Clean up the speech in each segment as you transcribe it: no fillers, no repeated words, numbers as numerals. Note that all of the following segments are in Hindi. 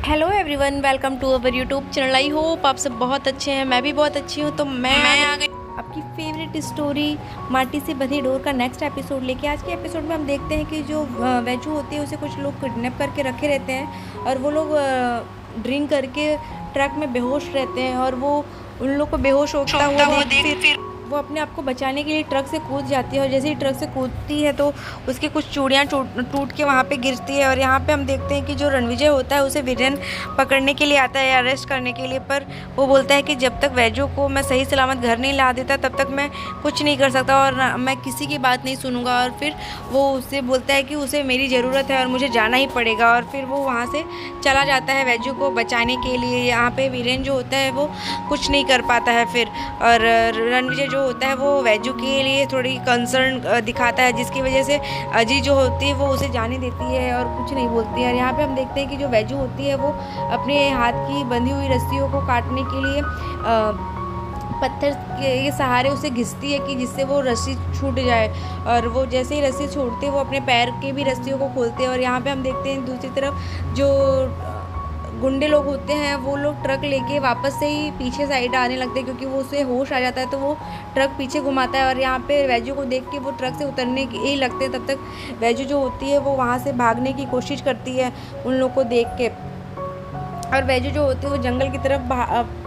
Hello everyone, welcome to our YouTube channel. I hope आप सब बहुत अच्छे हैं। मैं भी बहुत अच्छी हूँ। तो मैं आ गई आपकी फेवरेट स्टोरी माटी से बंधी डोर का नेक्स्ट एपिसोड लेके। आज के एपिसोड में हम देखते हैं कि जो वैजू होती है उसे कुछ लोग किडनैप करके रखे रहते हैं और वो लोग ड्रिंक करके ट्रक में बेहोश रहते हैं और वो उन लोग को बेहोश होता हुआ देख फिर वो अपने आप को बचाने के लिए ट्रक से कूद जाती है और जैसे ही ट्रक से कूदती है तो उसकी कुछ चूड़ियाँ टूट के वहाँ पे गिरती है। और यहाँ पे हम देखते हैं कि जो रणविजय होता है उसे विरेन पकड़ने के लिए आता है, अरेस्ट करने के लिए। पर वो बोलता है कि जब तक वैजू को मैं सही सलामत घर नहीं ला देता तब तक मैं कुछ नहीं कर सकता और मैं किसी की बात नहीं सुनूंगा। और फिर वो उससे बोलता है कि उसे मेरी ज़रूरत है और मुझे जाना ही पड़ेगा। और फिर वो वहाँ से चला जाता है वैजू को बचाने के लिए। यहाँ पे वीरेन जो होता है वो कुछ नहीं कर पाता है फिर। और रणविजय जो होता है वो वैजू के लिए थोड़ी कंसर्न दिखाता है, जिसकी वजह से अजी जो होती है वो उसे जाने देती है और कुछ नहीं बोलती है। और यहाँ पे हम देखते हैं कि जो वैजू होती है वो अपने हाथ की बंधी हुई रस्सियों को काटने के लिए पत्थर के सहारे उसे घिसती है कि जिससे वो रस्सी छूट जाए। और वो जैसे ही रस्सी छोड़ते हैं वो अपने पैर के भी रस्सियों को खोलते हैं। और यहाँ पे हम देखते हैं दूसरी तरफ जो गुंडे लोग होते हैं वो लोग ट्रक लेके वापस से ही पीछे साइड आने लगते हैं क्योंकि वो उसे होश आ जाता है तो वो ट्रक पीछे घुमाता है। और यहाँ पे वैजू को देख के वो ट्रक से उतरने ही लगते हैं। तब तक वैजू जो होती है वो वहाँ से भागने की कोशिश करती है उन लोग को देख के। और वैजू जो होती है वो जंगल की तरफ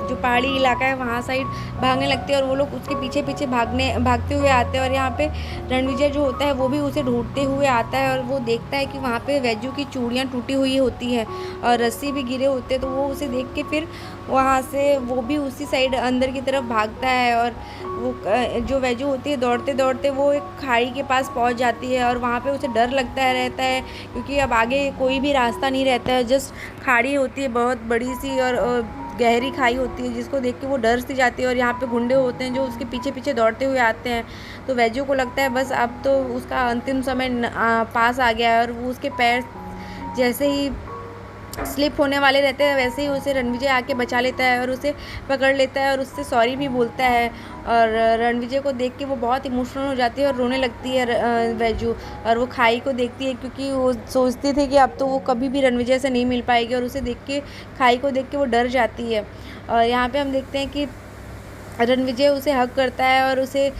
जो पहाड़ी इलाका है वहाँ साइड भागने लगती है और वो लोग उसके पीछे पीछे भागते हुए आते हैं। और यहाँ पे रणविजय जो होता है वो भी उसे ढूंढते हुए आता है और वो देखता है कि वहाँ पे वैजू की चूड़ियाँ टूटी हुई होती हैं और रस्सी भी गिरे होते हैं। तो वो उसे देख के फिर वहाँ से वो भी उसी साइड अंदर की तरफ भागता है। और वो जो वैजू होती है दौड़ते दौड़ते वो एक खाई के पास पहुँच जाती है और वहाँ पे उसे डर लगता रहता है क्योंकि अब आगे कोई भी रास्ता नहीं रहता है, जस्ट खाड़ी होती है बहुत बड़ी सी और गहरी खाई होती है जिसको देख के वो डर सी जाती है। और यहाँ पे गुंडे होते हैं जो उसके पीछे पीछे दौड़ते हुए आते हैं। तो वैजू को लगता है बस अब तो उसका अंतिम समय पास आ गया है। और वो उसके पैर जैसे ही स्लिप होने वाले रहते हैं वैसे ही उसे रणविजय आके बचा लेता है और उसे पकड़ लेता है और उससे सॉरी भी बोलता है। और रणविजय को देख के वो बहुत इमोशनल हो जाती है और रोने लगती है वैजू। और वो खाई को देखती है क्योंकि वो सोचती थी कि अब तो वो कभी भी रणविजय से नहीं मिल पाएगी और उसे देख के खाई को देख के वो डर जाती है। और यहाँ पे हम देखते हैं कि रणविजय उसे हक करता है और उसे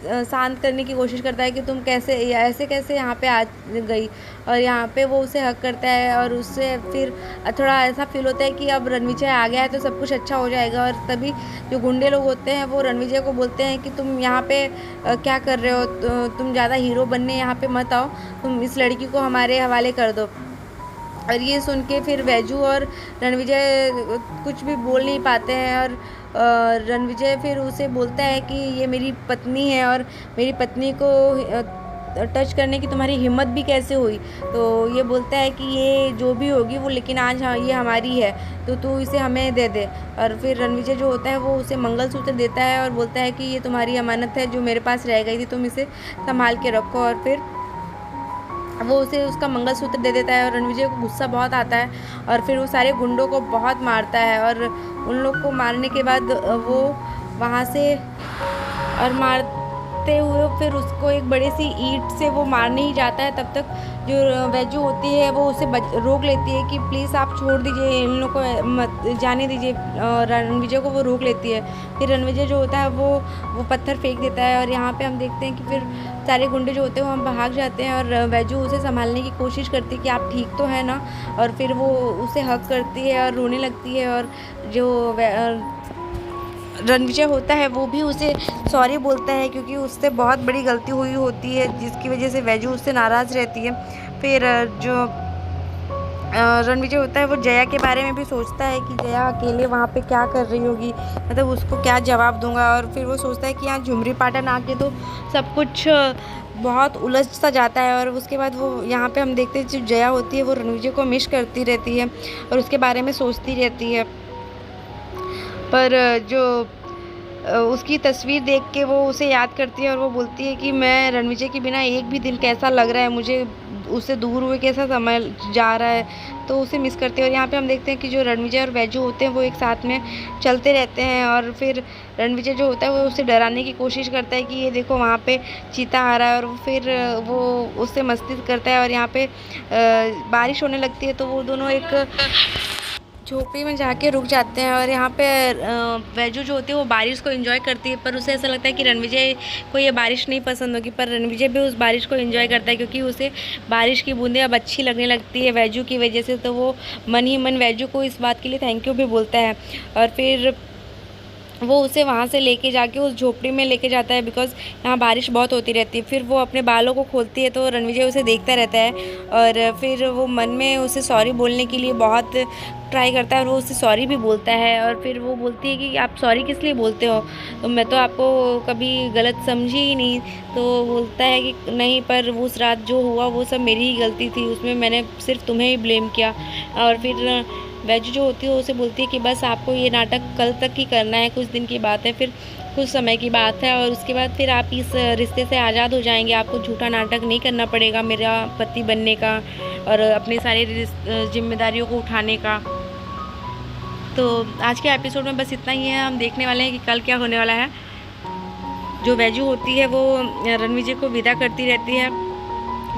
शांत करने की कोशिश करता है कि तुम कैसे ऐसे कैसे यहाँ पे आ गई। और यहाँ पे वो उसे हक करता है और उससे फिर थोड़ा ऐसा फील होता है कि अब रणविजय आ गया है तो सब कुछ अच्छा हो जाएगा। और तभी जो गुंडे लोग होते हैं वो रणविजय को बोलते हैं कि तुम यहाँ पे क्या कर रहे हो, तुम ज़्यादा हीरो बनने यहाँ पे मत आओ, तुम इस लड़की को हमारे हवाले कर दो। और ये सुन के फिर वैजू और रणविजय कुछ भी बोल नहीं पाते हैं। और रणविजय फिर उसे बोलता है कि ये मेरी पत्नी है और मेरी पत्नी को टच करने की तुम्हारी हिम्मत भी कैसे हुई। तो ये बोलता है कि ये जो भी होगी वो लेकिन आज ये हमारी है तो तू इसे हमें दे दे। और फिर रणविजय जो होता है वो उसे मंगलसूत्र देता है और बोलता है कि ये तुम्हारी अमानत है जो मेरे पास रह गई थी, तुम इसे संभाल के रखो। और फिर वो उसे उसका मंगलसूत्र दे देता है और रणविजय को गुस्सा बहुत आता है और फिर वो सारे गुंडों को बहुत मारता है। और उन लोग को मारने के बाद वो वहाँ से और मारते हुए फिर उसको एक बड़ी सी ईंट से वो मारने ही जाता है। तब तक जो वैजू होती है वो उसे रोक लेती है कि प्लीज़ आप छोड़ दीजिए, इन लोग को मत जाने दीजिए। रणविजय को वो रोक लेती है। फिर रणविजय जो होता है वो पत्थर फेंक देता है। और यहाँ पे हम देखते हैं कि फिर सारे गुंडे जो होते हैं वो हम भाग जाते हैं और वैजू उसे संभालने की कोशिश करती है कि आप ठीक तो है ना। और फिर वो उसे हक करती है और रोने लगती है। और जो रणविजय होता है वो भी उसे सॉरी बोलता है क्योंकि उससे बहुत बड़ी गलती हुई होती है जिसकी वजह से वैजू उससे नाराज़ रहती है। फिर जो रणविजय होता है वो जया के बारे में भी सोचता है कि जया अकेले वहाँ पे क्या कर रही होगी, मतलब उसको क्या जवाब दूंगा। और फिर वो सोचता है कि यहाँ झुमरी पाटन आके तो सब कुछ बहुत उलझ सा जाता है। और उसके बाद वो यहाँ पे हम देखते हैं जो जया होती है वो रणविजय को मिस करती रहती है और उसके बारे में सोचती रहती है। पर जो उसकी तस्वीर देख के वो उसे याद करती है और वो बोलती है कि मैं रणविजय के बिना एक भी दिन कैसा लग रहा है, मुझे उससे दूर हुए कैसा समय जा रहा है, तो उसे मिस करते हैं। और यहाँ पे हम देखते हैं कि जो रणविजय और वैजू होते हैं वो एक साथ में चलते रहते हैं, और फिर रणविजय जो होता है वो उसे डराने की कोशिश करता है कि ये देखो वहाँ पे चीता आ रहा है, और फिर वो उससे मस्ती करता है। और यहाँ पे बारिश होने लगती है, तो वो दोनों एक झोपड़ी में जाके रुक जाते हैं। और यहाँ पे वैजू जो होती है वो बारिश को एंजॉय करती है, पर उसे ऐसा लगता है कि रणविजय को ये बारिश नहीं पसंद होगी, पर रणविजय भी उस बारिश को एंजॉय करता है क्योंकि उसे बारिश की बूंदें अब अच्छी लगने लगती है वैजू की वजह से। तो वो मन ही मन वैजू को इस बात के लिए थैंक यू भी बोलता है, और फिर वो उसे वहाँ से लेके जाके उस झोपड़ी में लेके जाता है, बिकॉज़ यहाँ बारिश बहुत होती रहती है। फिर वो अपने बालों को खोलती है तो रणविजय उसे देखता रहता है, और फिर वो मन में उसे सॉरी बोलने के लिए बहुत ट्राई करता है, और वो उसे सॉरी भी बोलता है। और फिर वो बोलती है कि आप सॉरी किस लिए बोलते हो, तो मैं तो आपको कभी गलत समझी ही नहीं। तो बोलता है कि नहीं, पर उस रात जो हुआ वो सब मेरी ही गलती थी, उसमें मैंने सिर्फ तुम्हें ही ब्लेम किया। और फिर वैजू जो होती है उसे बोलती है कि बस आपको ये नाटक कल तक ही करना है, कुछ दिन की बात है, फिर कुछ समय की बात है, और उसके बाद फिर आप इस रिश्ते से आज़ाद हो जाएंगे। आपको झूठा नाटक नहीं करना पड़ेगा मेरा पति बनने का और अपनी सारी जिम्मेदारियों को उठाने का। तो आज के एपिसोड में बस इतना ही है। हम देखने वाले हैं कि कल क्या होने वाला है। जो वैजू होती है वो रणविजय को विदा करती रहती है,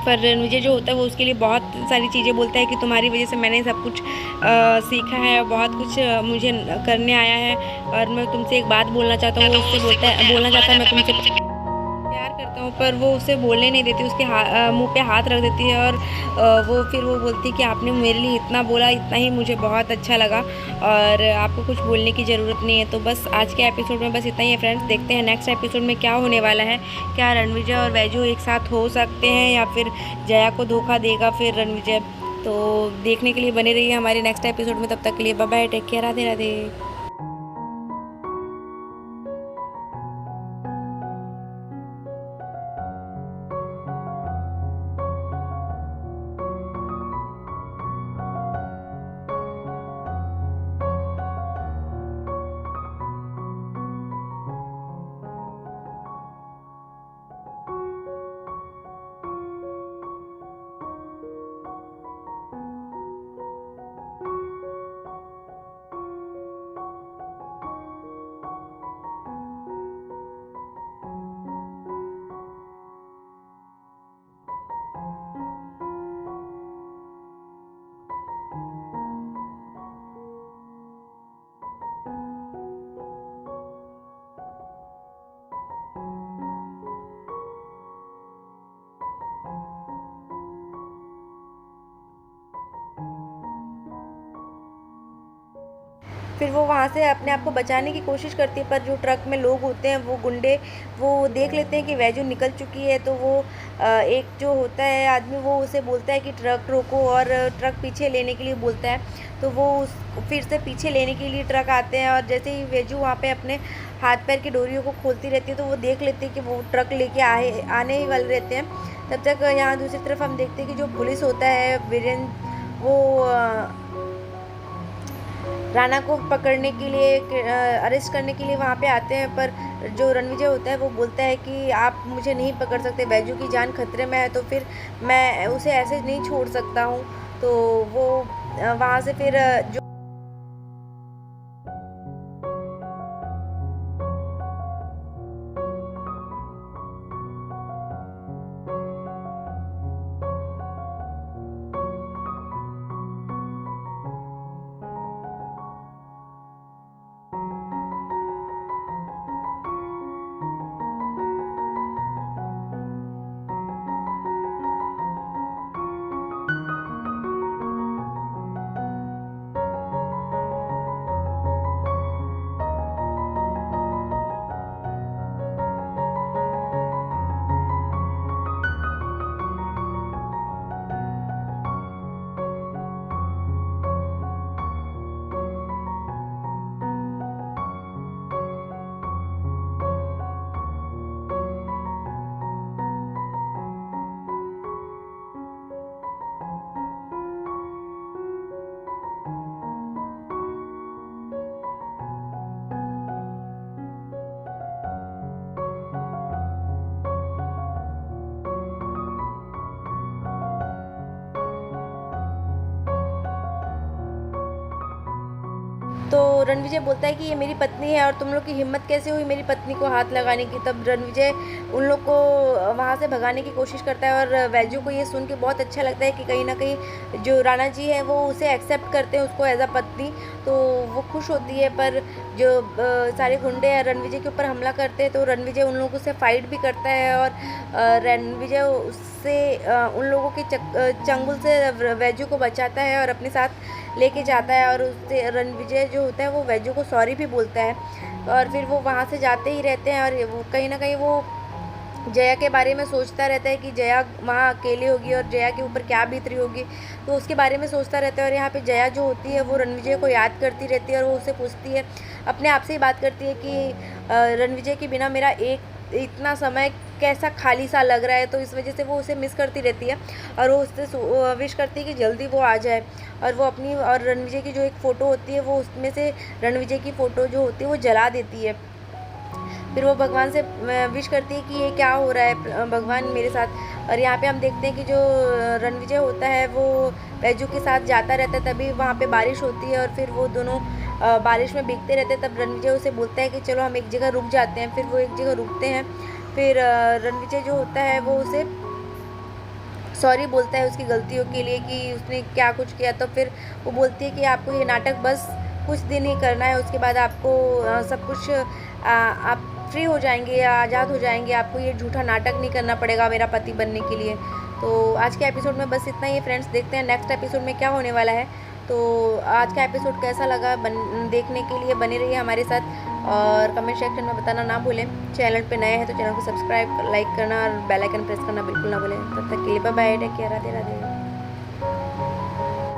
पर रणविजय जो होता है वो उसके लिए बहुत सारी चीज़ें बोलता है कि तुम्हारी वजह से मैंने सब कुछ सीखा है, बहुत कुछ मुझे करने आया है, और मैं तुमसे एक बात बोलना चाहता हूँ। वो उससे बोलना चाहता है मैं तुमसे प्यार करता हूँ, पर वो उसे बोलने नहीं देती, उसके मुंह पे हाथ रख देती है। और फिर वो बोलती है कि आपने मेरे लिए इतना बोला, इतना ही मुझे बहुत अच्छा लगा, और आपको कुछ बोलने की ज़रूरत नहीं है। तो बस आज के एपिसोड में बस इतना ही है फ्रेंड्स। देखते हैं नेक्स्ट एपिसोड में क्या होने वाला है। क्या रणविजय और वैजू एक साथ हो सकते हैं, या फिर जया को धोखा देगा फिर रणविजय। तो देखने के लिए बने रहिए हमारे नेक्स्ट एपिसोड में। तब तक के लिए bye bye, take care, Radhe Radhe. फिर वो वहाँ से अपने आप को बचाने की कोशिश करती है, पर जो ट्रक में लोग होते हैं वो गुंडे वो देख लेते हैं कि वैजू निकल चुकी है। तो वो एक जो होता है आदमी वो उसे बोलता है कि ट्रक रोको, और ट्रक पीछे लेने के लिए बोलता है। तो वो फिर से पीछे लेने के लिए ट्रक आते हैं, और जैसे ही वैजू वहाँ पे अपने हाथ पैर की डोरियों को खोलती रहती है तो वो देख लेते हैं कि वो ट्रक लेके आने ही वाले रहते हैं। तब तक यहाँ दूसरी तरफ हम देखते हैं कि जो पुलिस होता है वीरेंद्र, वो राणा को पकड़ने के लिए, अरेस्ट करने के लिए वहाँ पे आते हैं। पर जो रणविजय होता है वो बोलता है कि आप मुझे नहीं पकड़ सकते, वैजू की जान खतरे में है, तो फिर मैं उसे ऐसे नहीं छोड़ सकता हूँ। तो वो वहाँ से फिर जो तो रणविजय बोलता है कि ये मेरी पत्नी है और तुम लोग की हिम्मत कैसे हुई मेरी पत्नी को हाथ लगाने की। तब रणविजय उन लोग को वहाँ से भगाने की कोशिश करता है और वैजू को ये सुन के बहुत अच्छा लगता है कि कहीं ना कहीं जो राणा जी है वो उसे एक्सेप्ट करते हैं उसको एज अ पत्नी। तो वो खुश होती है, पर जो सारे गुंडे रणविजय के ऊपर हमला करते हैं तो रणविजय उन लोगों से फाइट भी करता है और रणविजय उससे उन लोगों के चंगुल से वैजू को बचाता है और अपने साथ लेके जाता है। और उससे रणविजय जो होता है वो वैजू को सॉरी भी बोलता है और फिर वो वहाँ से जाते ही रहते हैं। और वो कहीं ना कहीं वो जया के बारे में सोचता रहता है कि जया वहाँ अकेली होगी और जया के ऊपर क्या बीत रही होगी, तो उसके बारे में सोचता रहता है। और यहाँ पे जया जो होती है वो रणविजय को याद करती रहती है और वो उसे पूछती है, अपने आप से ही बात करती है कि रणविजय के बिना मेरा इतना समय कैसा खाली सा लग रहा है। तो इस वजह से वो उसे मिस करती रहती है और वो उससे विश करती है कि जल्दी वो आ जाए। और वो अपनी और रणविजय की जो एक फ़ोटो होती है वो उसमें से रणविजय की फ़ोटो जो होती है वो जला देती है। फिर वो भगवान से विश करती है कि ये क्या हो रहा है भगवान मेरे साथ। और यहाँ पे हम देखते हैं कि जो रणविजय होता है वो वैजू के साथ जाता रहता है, तभी वहाँ पे बारिश होती है और फिर वो दोनों बारिश में भीगते रहते हैं। तब रणविजय उसे बोलता है कि चलो हम एक जगह रुक जाते हैं। फिर वो एक जगह रुकते हैं। फिर रणविजय जो होता है वो उसे सॉरी बोलता है उसकी गलतियों के लिए कि उसने क्या कुछ किया। तो फिर वो बोलती है कि आपको ये नाटक बस कुछ दिन ही करना है, उसके बाद आपको सब कुछ आप फ्री हो जाएंगे या आज़ाद हो जाएंगे, आपको ये झूठा नाटक नहीं करना पड़ेगा मेरा पति बनने के लिए। तो आज के एपिसोड में बस इतना ही फ्रेंड्स, देखते हैं नेक्स्ट एपिसोड में क्या होने वाला है। तो आज का एपिसोड कैसा लगा देखने के लिए बने रहिए हमारे साथ और कमेंट सेक्शन में बताना ना भूलें। चैनल पे नए हैं तो चैनल को सब्सक्राइब लाइक करना और बेल आइकन प्रेस करना बिल्कुल ना भूलें। तब तक के लिए bye bye, take care, Radhe Radhe.